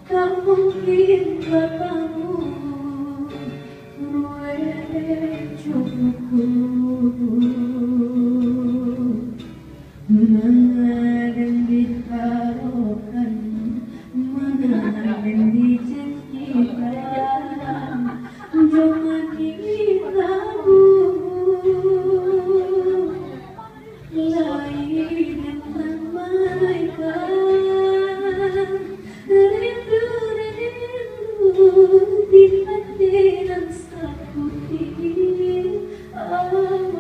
tak mungkin bertemu ruwe cukuku mengadang ditaruhkan mengadang dijanjikan jangan ditahu lain yang meramaikan rindu di hati dan sakiti aman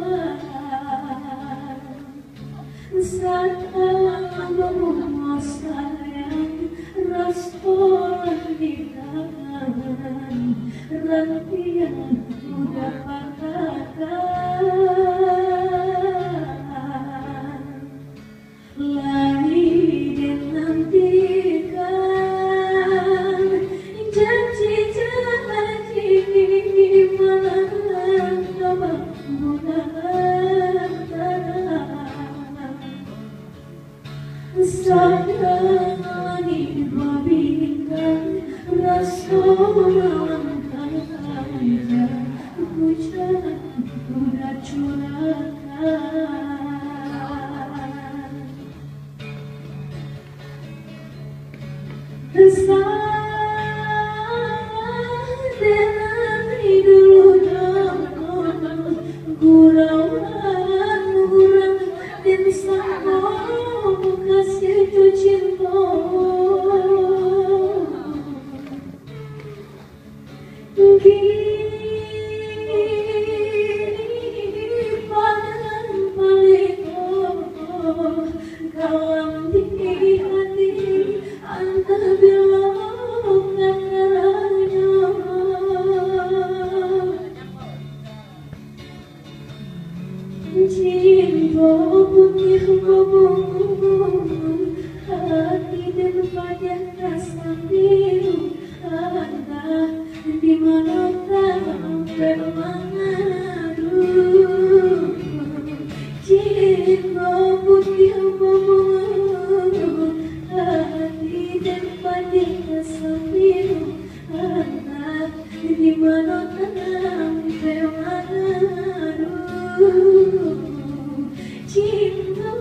saat kamu sayang restoran di tangan ranti yang udah patahkan lari dan nantikan janji-janji malam kemudahan sayang langit babingkan rasa melangkah hujan udah curahkan dengan hidup gurauan orang dan sanggup kasih itu cinta kini padan paliko kalam di hati anta belum antaranya cinta putih bobong hati dan wajah rasa biru anda di mana sampai mengadu cinta putih bobong hati dan wajah rasa biru anda di mana sampai mengadu cinta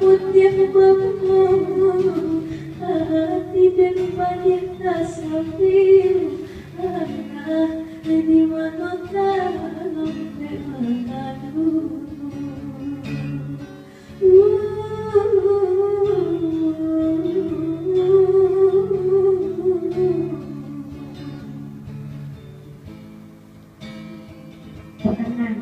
putih bobong hati dan wajah rasa biru anda di mana sampai mengadu Tenang,